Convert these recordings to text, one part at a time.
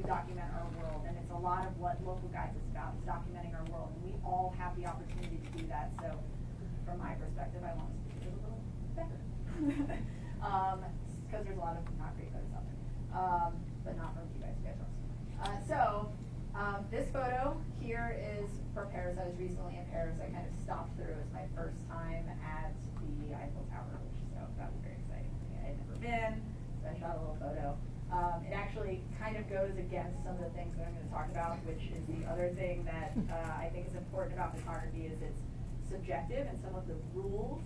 document our world, and it's a lot of what Local Guides is about, is documenting our world, and we all have the opportunity to do that. So from my perspective, I want us to do it a little better. Because there's a lot of not great photos out there, but not from you guys are. This photo here is for Paris. I was recently in Paris. I kind of stopped through. It was my first time at the Eiffel Tower, so that was very exciting for me. I had never been, so I shot a little photo. It actually kind of goes against some of the things that I'm going to talk about, which is the other thing that I think is important about photography is it's subjective, and some of the rules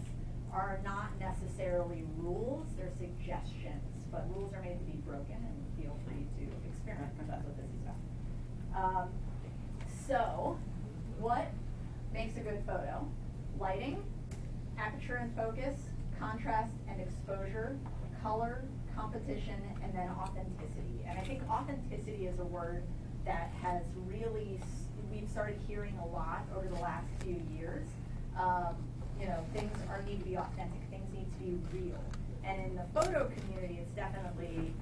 are not necessarily rules, they're suggestions, but rules are made to be broken, and feel free to experiment, because that's what this is about. So, what makes a good photo? Lighting, aperture and focus, contrast and exposure, color, composition, and then authenticity. And I think authenticity is a word that has really, we've started hearing a lot over the last few years. You know, things need to be authentic, things need to be real. And in the photo community, it's definitely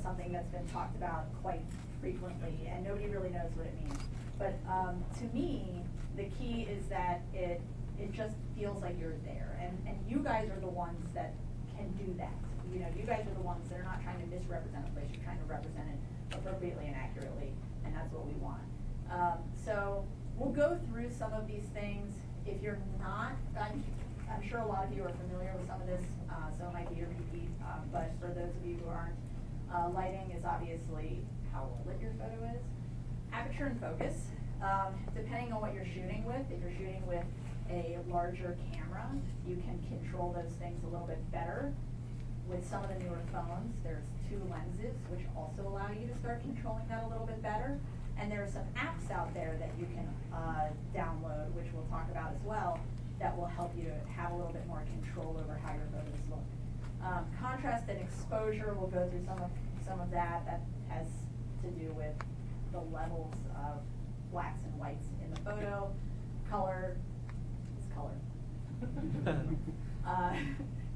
something that's been talked about quite frequently, and nobody really knows what it means. But to me, the key is that it just feels like you're there. And you guys are the ones that can do that. You know, you guys are the ones that are not trying to misrepresent a place, you're trying to represent it appropriately and accurately, and that's what we want. So we'll go through some of these things. If you're not, I'm sure a lot of you are familiar with some of this, so it might be a repeat, but for those of you who aren't, lighting is obviously how well lit your photo is. Aperture and focus, depending on what you're shooting with, if you're shooting with a larger camera, you can control those things a little bit better. With some of the newer phones, there's 2 lenses, which also allow you to start controlling that a little bit better. And there are some apps out there that you can download, which we'll talk about as well, that will help you to have a little bit more control over how your photos look. Contrast and exposure, we'll go through some of that. That has to do with the levels of blacks and whites in the photo. Color is color.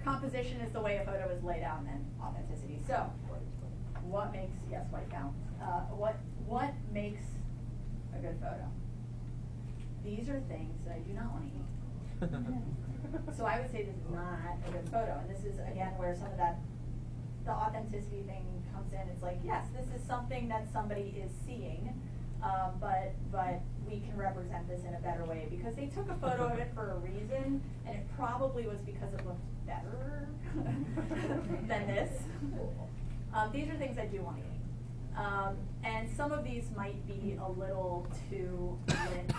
Composition is the way a photo is laid out, and then authenticity. So, what makes, yes, white counts. What makes a good photo? These are things that I do not want to eat. So I would say this is not a good photo. And this is, again, where some of that, the authenticity thing comes in. It's like, yes, this is something that somebody is seeing, but we can represent this in a better way because they took a photo of it for a reason, and it probably was because it looked better than this. These are things I do want to eat. And some of these might be a little too lit,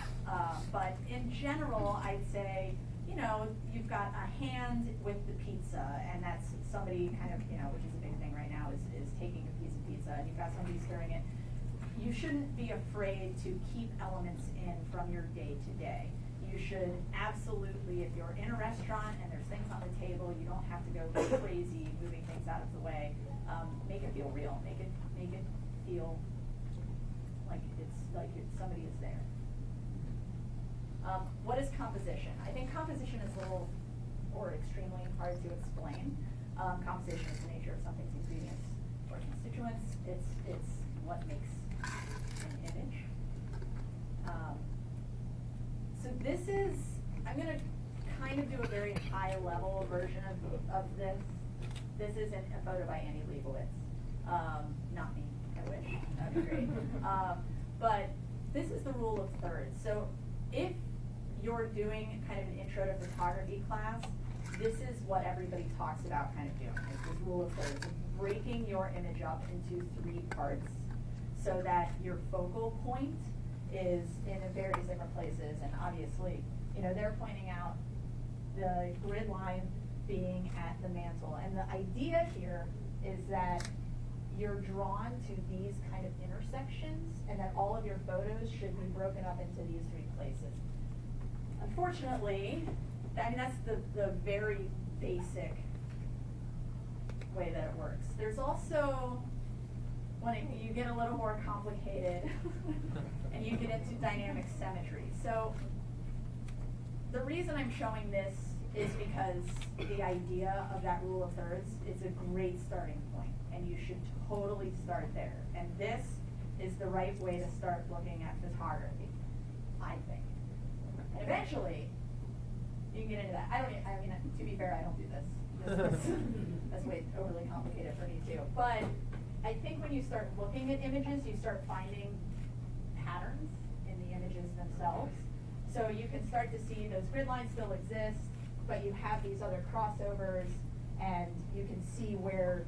but in general, I'd say, you know, you've got a hand with the pizza, and that's somebody kind of, you know, which is a big thing right now, is taking a piece of pizza, and you've got somebody stirring it. You shouldn't be afraid to keep elements in from your day to day. You should absolutely, if you're in a restaurant and there's things on the table, you don't have to go crazy moving things out of the way. Make it feel real. Make it feel like somebody is there. What is composition? I think composition is a little or extremely hard to explain. Composition is the nature of something's ingredients or constituents. It's what makes an image. So this is, I'm going to kind of do a very high level version of this. This isn't a photo by Annie Leibovitz. Not me, I wish. That'd be great. But this is the rule of thirds. So if you're doing kind of an intro to photography class, this is what everybody talks about kind of doing. It's this rule of thirds, breaking your image up into 3 parts so that your focal point is in various different places. And obviously, you know, they're pointing out the grid line being at the mantle. And the idea here is that you're drawn to these kind of intersections, and that all of your photos should be broken up into these 3 places. Unfortunately, I mean, that's the very basic way that it works. There's also, when you get a little more complicated and you get into dynamic symmetry. So the reason I'm showing this is because the idea of that rule of thirds is a great starting point, and you should totally start there. And this is the right way to start looking at photography, I think. And eventually, you can get into that. I mean, to be fair, I don't do this. That's way overly complicated for me too. But I think when you start looking at images, you start finding patterns in the images themselves. So you can start to see those grid lines still exist, but you have these other crossovers, and you can see where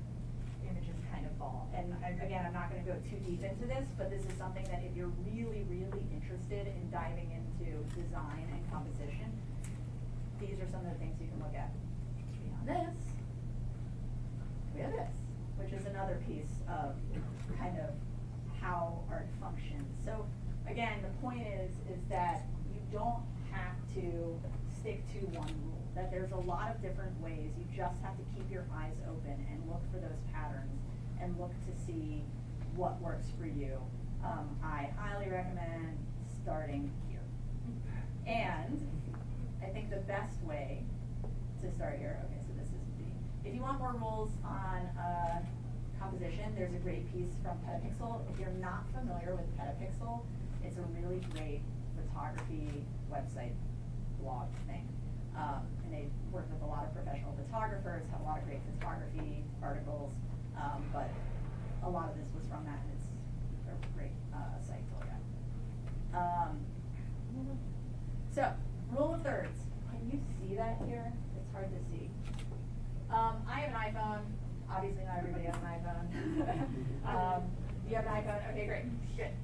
images kind of fall. And again, I'm not going to go too deep into this, but this is something that if you're really, really interested in diving into design and composition, these are some of the things you can look at. Beyond this, we have this, which is another piece of kind of how art functions. So again, the point is that you don't have to stick to one rule, that there's a lot of different ways. You just have to keep your eyes open and look for those patterns and look to see what works for you. I highly recommend starting here. And I think the best way to start here, okay, so this is B. If you want more rules on composition, there's a great piece from Petapixel. If you're not familiar with Petapixel, it's a really great photography website, blog thing. And they work with a lot of professional photographers, have a lot of great photography articles, but a lot of this was from that, and it's a great site to look at. So, rule of thirds. Can you see that here? It's hard to see. I have an iPhone. Obviously, not everybody has an iPhone. You have an iPhone? Okay, great, good.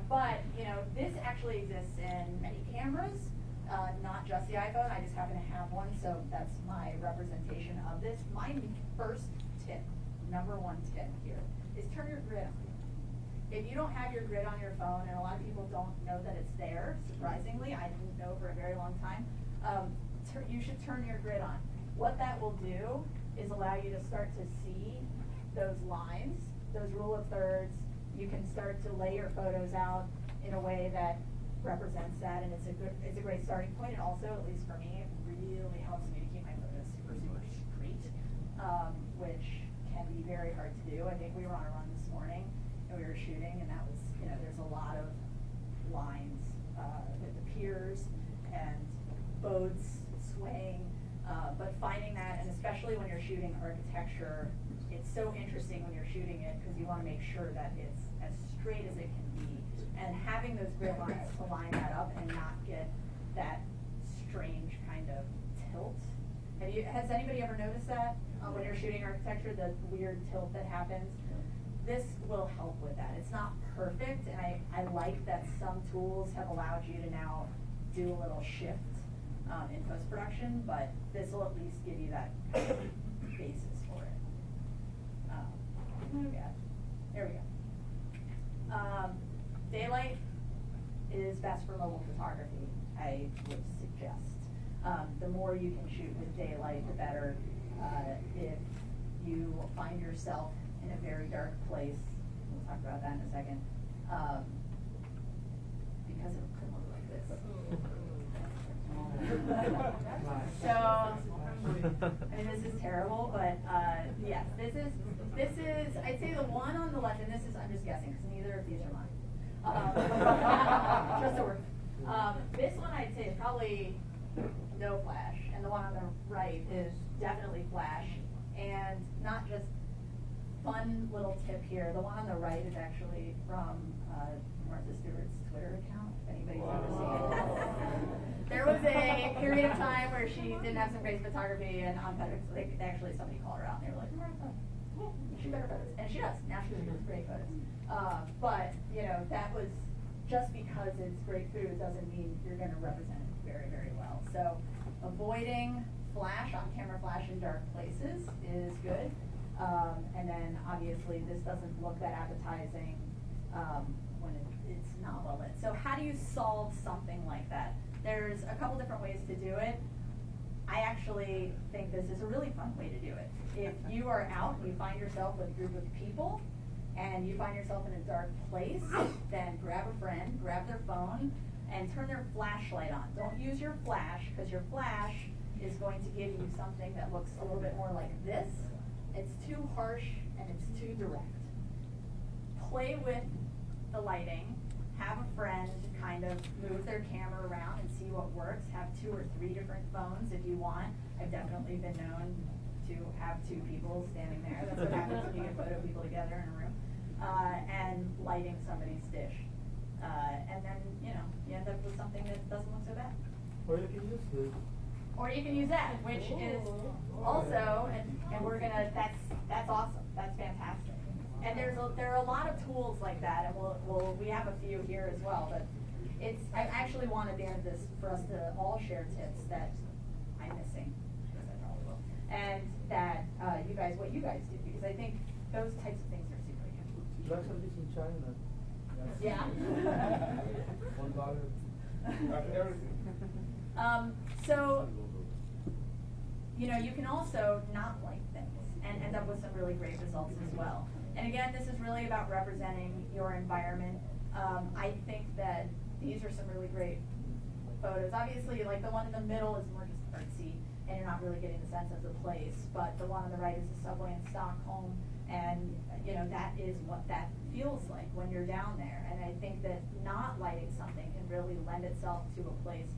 But you know, this actually exists in many cameras, not just the iPhone. I just happen to have one, so that's my representation of this. My first tip, number one tip here, is turn your grid on. If you don't have your grid on your phone, and a lot of people don't know that it's there, surprisingly, I didn't know for a very long time, you should turn your grid on. What that will do is allow you to start to see those lines, those rule of thirds. You can start to lay your photos out in a way that represents that, and it's a great starting point. And also, at least for me, it really helps me to keep my photos super straight, which can be very hard to do. I think we were on a run this morning, and we were shooting, and that was, you know, there's a lot of lines with the piers and boats swaying, but finding that, and especially when you're shooting architecture, it's so interesting when you're shooting it because you want to make sure that it's as straight as it can be, and having those grid lines to line that up and not get that strange kind of tilt. Has anybody ever noticed that when you're shooting architecture, the weird tilt that happens? This will help with that. It's not perfect, and I like that some tools have allowed you to now do a little shift in post-production, but this will at least give you that kind of basis for it. There we go. Daylight is best for mobile photography, I would suggest. The more you can shoot with daylight, the better. If you find yourself in a very dark place, we'll talk about that in a second, because it could look like this. So, I mean, this is terrible, but yes, this is, I'd say the one on the left, and this is, I'm just guessing, because neither of these are mine. Just so this one I'd say is probably no flash, and the one on the right is definitely flash, and not just fun little tip here. The one on the right is actually from Martha Stewart's Twitter account, if anybody's ever seen it. There was a period of time where she didn't have some great photography, and on Petapixel, like, actually somebody called her out, and they were like, Martha, shoot better photos. And she does. Now she shoots great photos. But, you know, that was just because it's great food doesn't mean you're going to represent it very, very well. So avoiding flash, on-camera flash in dark places is good. And then, obviously, this doesn't look that appetizing when it's not well lit. So how do you solve something like that? There's a couple different ways to do it. I actually think this is a really fun way to do it. If you are out and you find yourself with a group of people and you find yourself in a dark place, then grab a friend, grab their phone, and turn their flashlight on. Don't use your flash, because your flash is going to give you something that looks a little bit more like this. It's too harsh and it's too direct. Play with the lighting, have a friend kind of move their camera around and see what works, have 2 or 3 different phones if you want. I've definitely been known to have 2 people standing there. That's what happens when you get photo people together in a room. And lighting somebody's dish. And then, you know, you end up with something that doesn't look so bad. Or you can use this. Or you can use that, which is also, and we're gonna, that's awesome, that's fantastic. And there are a lot of tools like that, and we have a few here as well, but I actually wanted the end of this for us to all share tips that I'm missing, because I probably will, and that what you guys do, because I think those types of things are super good. You actually this in China. Yeah. $1. Everything. So, you know, you can also not like things and end up with some really great results as well. And again, this is really about representing your environment. I think that these are some really great photos. Obviously, like the one in the middle is more just artsy, and you're not really getting the sense of the place. But the one on the right is the subway in Stockholm, and you know that is what that feels like when you're down there. And I think that not lighting something can really lend itself to a place.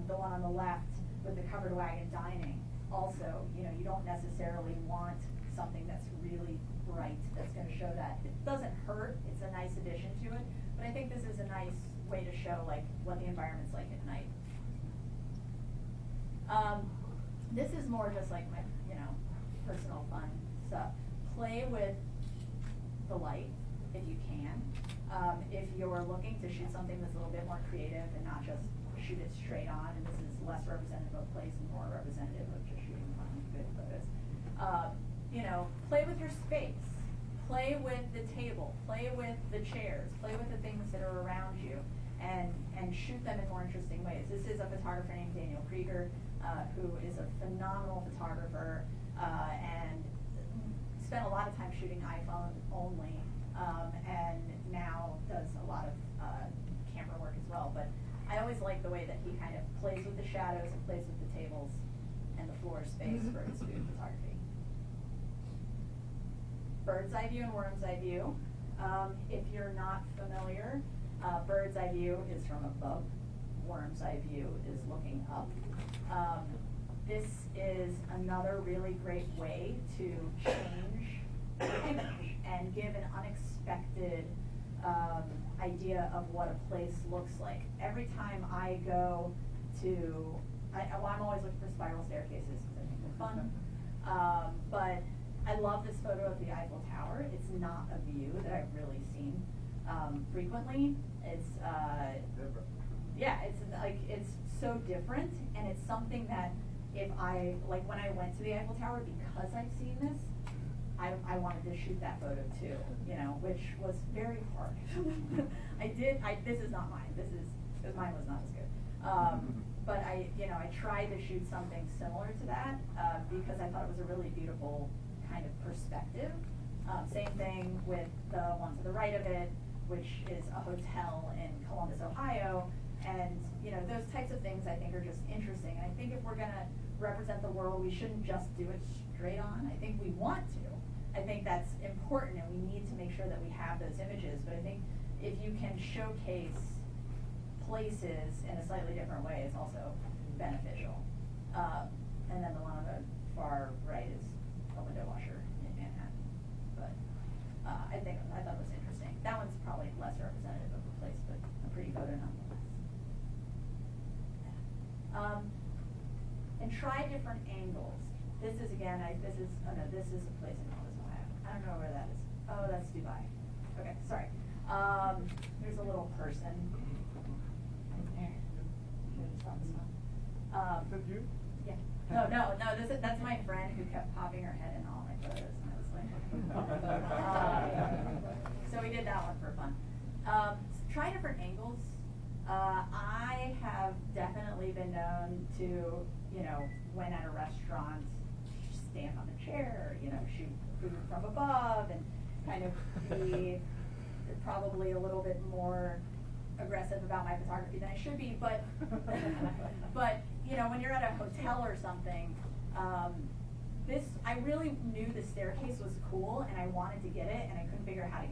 The one on the left with the covered wagon dining. Also, you know, you don't necessarily want something that's really bright that's going to show that. It doesn't hurt, it's a nice addition to it, but I think this is a nice way to show like what the environment's like at night. This is more just like my, you know, personal fun stuff. Play with the light if you can. If you're looking to shoot something that's a little bit more creative and not just shoot it straight on, and this is less representative of place and more representative of just shooting fun, good photos. You know, play with your space, play with the table, play with the chairs, play with the things that are around you, and shoot them in more interesting ways. This is a photographer named Daniel Krieger, who is a phenomenal photographer and spent a lot of time shooting iPhone only, and now does a lot of camera work as well. But I always like the way that he kind of plays with the shadows and plays with the tables and the floor space for his food photography. Bird's eye view and worm's eye view. If you're not familiar, bird's eye view is from above. Worm's eye view is looking up. This is another really great way to change the image and give an unexpected idea of what a place looks like. Every time I go to, I'm always looking for spiral staircases because I think they're fun. But I love this photo of the Eiffel Tower. It's not a view that I've really seen frequently. It's yeah, it's so different, and it's something that if I like when I went to the Eiffel Tower because I've seen this, I wanted to shoot that photo too, you know, which was very hard. This is not mine. Because mine was not as good. But I tried to shoot something similar to that because I thought it was a really beautiful kind of perspective. Same thing with the one to the right of it, which is a hotel in Columbus, Ohio. And you know, those types of things I think are just interesting. And I think if we're gonna represent the world, we shouldn't just do it straight on. I think we want to. I think that's important, and we need to make sure that we have those images. But I think if you can showcase places in a slightly different way, it's also beneficial. And then the one on the far right is a window washer in Manhattan. But I thought it was interesting. That one's probably less representative of the place, but a pretty photo nonetheless. And try different angles. This is again, this is a place in Columbus, Ohio. I don't know where that is. Oh, that's Dubai. Okay, sorry. There's a little person right there. Is that you? Yeah. No. That's my friend who kept popping her head in all my photos, and I was like, so we did that one for fun. Try different angles. I have definitely been known to, you know, when at a restaurant, stand on a chair, you know, shoot food from above, and kind of be probably a little bit more aggressive about my photography than I should be, but but you know, when you're at a hotel or something, I really knew the staircase was cool, and I wanted to get it, and I couldn't figure out how to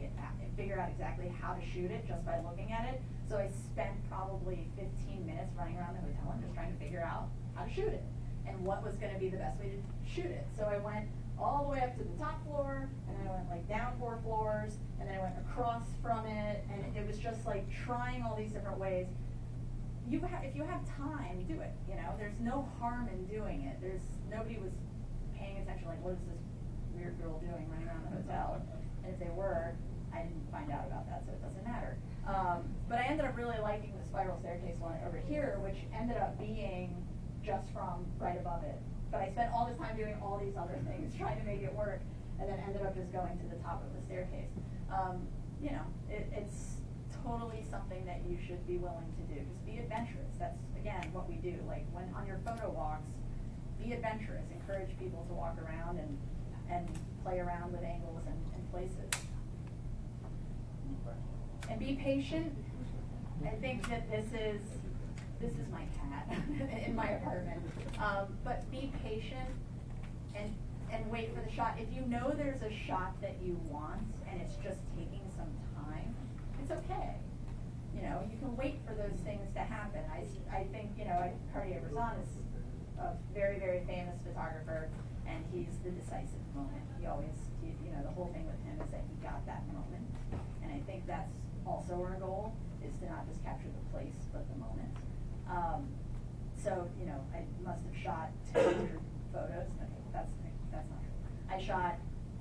figure out exactly how to shoot it just by looking at it. So I spent probably 15 minutes running around the hotel and just trying to figure out how to shoot it and what was going to be the best way to shoot it. So I went all the way up to the top floor, and then I went like down 4 floors, and then I went across from it, and it was just like trying all these different ways. If you have time, do it. You know, there's no harm in doing it. Nobody was paying attention, like, what is this weird girl doing running around the hotel? And if they were, I didn't find out about that, so it doesn't matter. But I ended up really liking the spiral staircase one over here, which ended up being just from right above it. But I spent all this time doing all these other things, trying to make it work, and then ended up just going to the top of the staircase. You know, it's totally something that you should be willing to do. Just be adventurous. That's, again, what we do. Like, when on your photo walks, be adventurous. Encourage people to walk around and play around with angles and places. And be patient. I think that this is my cat in my apartment. But be patient and wait for the shot. If you know there's a shot that you want and it's just taking some time, it's okay. You know, you can wait for those things to happen. I think, you know, Cartier-Bresson is a very, very famous photographer, and he's the decisive moment. He always, you know, the whole thing with him is that he got that moment. And I think that's also our goal, is to not just capture the place, but the moment. So, you know, I must have shot 200 photos. Okay, that's not true. I shot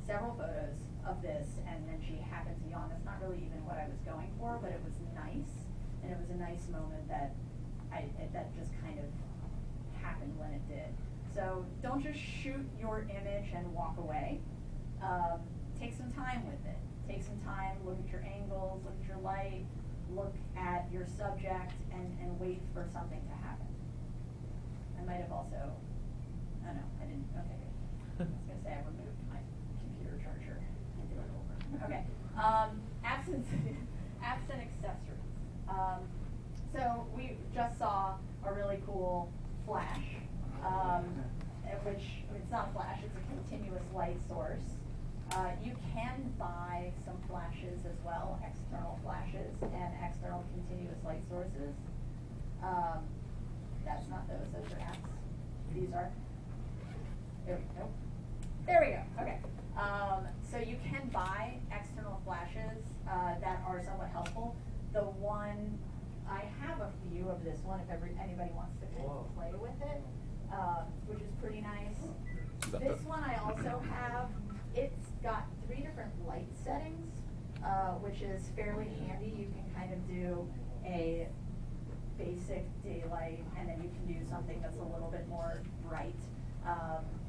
several photos of this, and then she happened to yawn. That's not really even what I was going for, but it was nice, and it was a nice moment that that just kind of happened when it did. So don't just shoot your image and walk away. Take some time with it. Take some time, look at your angles, look at your light, look at your subject, and wait for something to happen. I might have also, oh no, I didn't, okay, good. I was gonna say I removed my computer charger. I did it over. Okay, absent accessories. So we just saw a really cool flash, which, it's not a flash, it's a continuous light source. You can buy some flashes as well, external flashes and external continuous light sources. That's not those are apps. These are. There we go. There we go. Okay. So you can buy external flashes that are somewhat helpful. The one, I have a few of this one if anybody wants to play with it, which is pretty nice. This one I also have. It's got 3 different light settings, which is fairly handy. You can kind of do a basic daylight, and then you can do something that's a little bit more bright,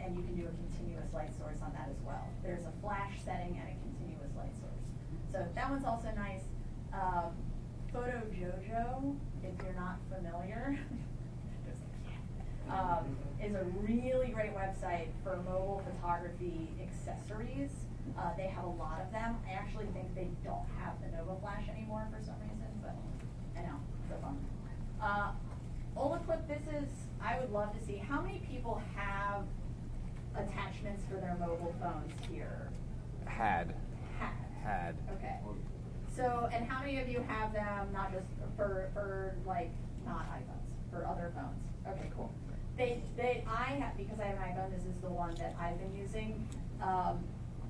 and you can do a continuous light source on that as well. There's a flash setting and a continuous light source. So that one's also nice. Photo Jojo, if you're not familiar, is a really great website for mobile photography accessories. They have a lot of them. I actually think they don't have the Nova Flash anymore for some reason, but I know, it's so fun. Olaclip, I would love to see, how many people have attachments for their mobile phones here? Had. Okay. So, and how many of you have them not just for like, not iPhones, for other phones? Okay, cool. I have, because I have an iPhone, this is the one that I've been using.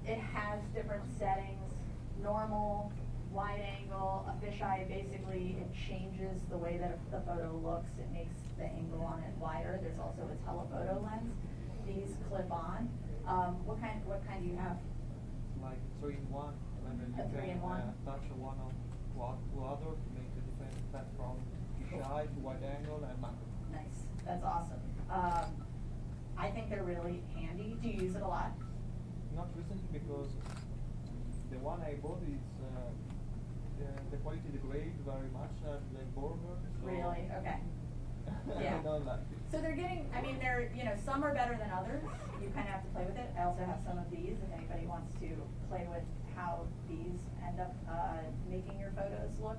It has different settings, normal, wide angle, a fisheye. Basically, it changes the way that the photo looks. It makes the angle on it wider. There's also a telephoto lens. These clip on. What kind do you have? Like 3-in-1. And then A you 3-in-1? can touch one on to other to make the different effect from fisheye to wide angle and macro. Nice. That's awesome. I think they're really handy. Do you use it a lot? Not recently, because the one I bought is the quality degrade very much at the border. So Really? Okay. Yeah. I don't like it. So they're getting, I mean, some are better than others. You kind of have to play with it. I also have some of these if anybody wants to play with how these end up making your photos look.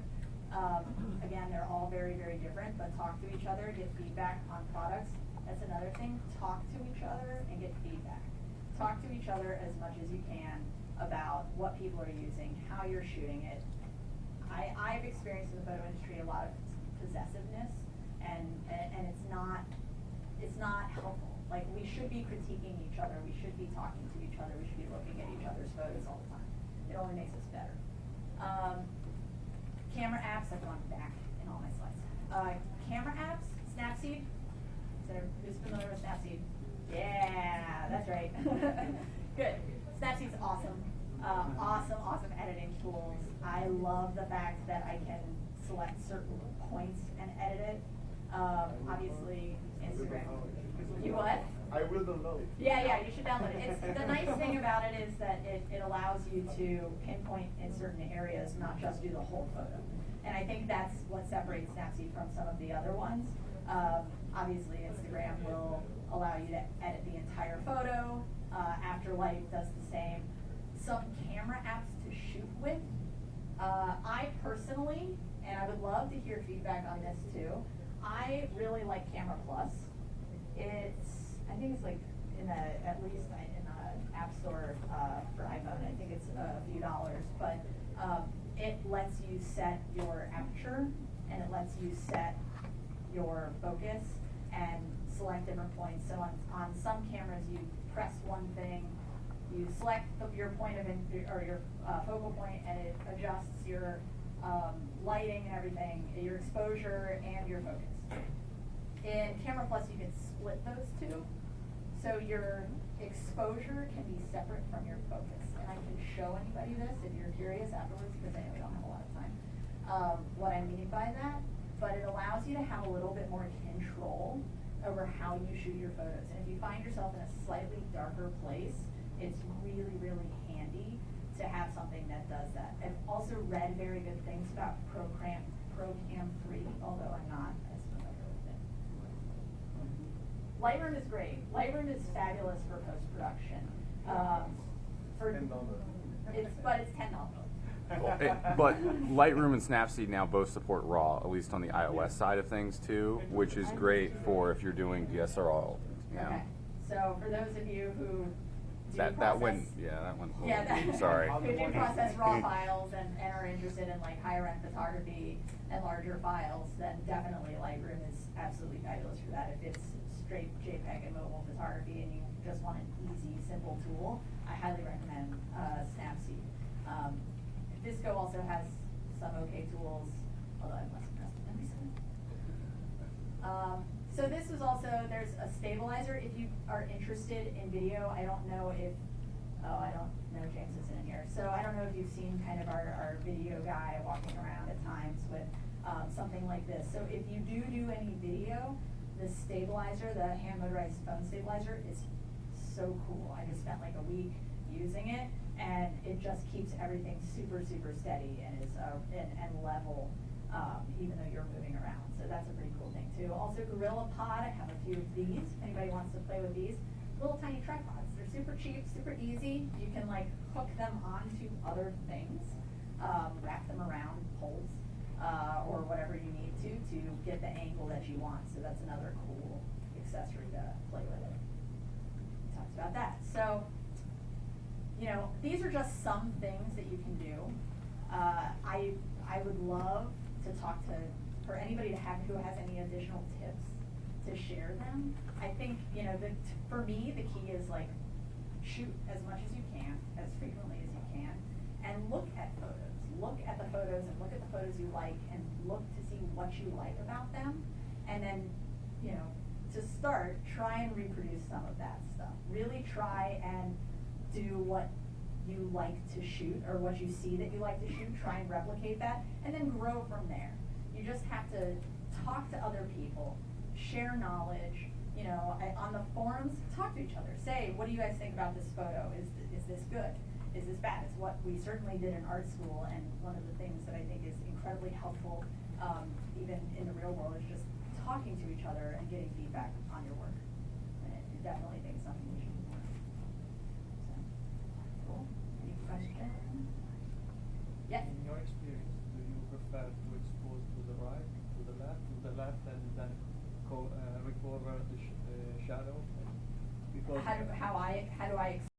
Again, they're all very, very different, but talk to each other, get feedback on products. That's another thing. Talk to each other and get feedback. talk to each other as much as you can about what people are using, how you're shooting it. I've experienced in the photo industry a lot of possessiveness, and it's not helpful. Like, we should be critiquing each other, we should be talking to each other, we should be looking at each other's photos all the time. It only makes us better. Camera apps, I've gone back in all my slides. Camera apps, Snapseed. Who's familiar with Snapseed? Yeah, that's right. Good. Snapseed's awesome. Awesome editing tools. I love the fact that I can select certain points and edit it. Obviously, Instagram. You what? I will download it. Yeah, you should download it. The nice thing about it is that it allows you to pinpoint in certain areas, not just do the whole photo. And I think that's what separates Snapseed from some of the other ones. Obviously, Instagram will allow you to edit the entire photo. Afterlight does the same. Some camera apps to shoot with. I personally, and I would love to hear feedback on this too, I really like Camera Plus. I think it's like at least in the App Store for iPhone. I think it's a few dollars, but it lets you set your aperture and it lets you set your focus and select different points. So on some cameras, you press one thing, you select your point of your focal point, and it adjusts your lighting and everything, your exposure and your focus. In Camera Plus, you can split those two, so your exposure can be separate from your focus. And I can show anybody this if you're curious afterwards, because I know we don't have a lot of time, what I mean by that. But it allows you to have a little bit more control over how you shoot your photos. And if you find yourself in a slightly darker place, it's really, really handy to have something that does that. I've also read very good things about Procam 3, although I'm not as familiar with it. Lightroom is great. Lightroom is fabulous for post-production. But it's $10. But Lightroom and Snapseed now both support RAW, at least on the iOS side of things too, which is great for if you're doing DSLR. Okay. So for those of you who that went. Sorry. Who do process RAW files and are interested in like higher end photography and larger files, then definitely Lightroom is absolutely fabulous for that. If it's straight JPEG and mobile photography and you just want an easy, simple tool, I highly recommend Snapseed. Visco also has some okay tools, although I'm less impressed with them recently. So this is also, there's a stabilizer if you are interested in video. I don't know if, I don't know James isn't in here. So I don't know if you've seen kind of our video guy walking around at times with something like this. So if you do any video, the stabilizer, the hand motorized phone stabilizer is so cool. I just spent like a week using it, and it just keeps everything super, super steady and is and level, even though you're moving around. So that's a pretty cool thing too. Also GorillaPod, I have a few of these. If anybody wants to play with these, little tiny tripods. They're super cheap, super easy. You can like hook them onto other things, wrap them around poles, or whatever you need to get the angle that you want. So that's another cool accessory to play with. We talked about that. So, you know, these are just some things that you can do. I would love to talk to, for anybody to have who has any additional tips to share them. I think, you know, for me, the key is like shoot as much as you can, as frequently as you can, and look at photos. Look at the photos and look at the photos you like and look to see what you like about them. And then, you know, to start, try and reproduce some of that stuff. Really try and do what you like to shoot or what you see that you like to shoot, try and replicate that, and then grow from there. You just have to talk to other people, share knowledge, you know, on the forums, talk to each other. Say, what do you guys think about this photo? Is this good? Is this bad? It's what we certainly did in art school, and one of the things that I think is incredibly helpful, even in the real world, is just talking to each other and getting feedback on your work. And I definitely think it's something we should do more. So, cool. Any questions? Yes? In your experience, do you prefer to expose to the right, to the left, and then recover the shadow? Because How do I like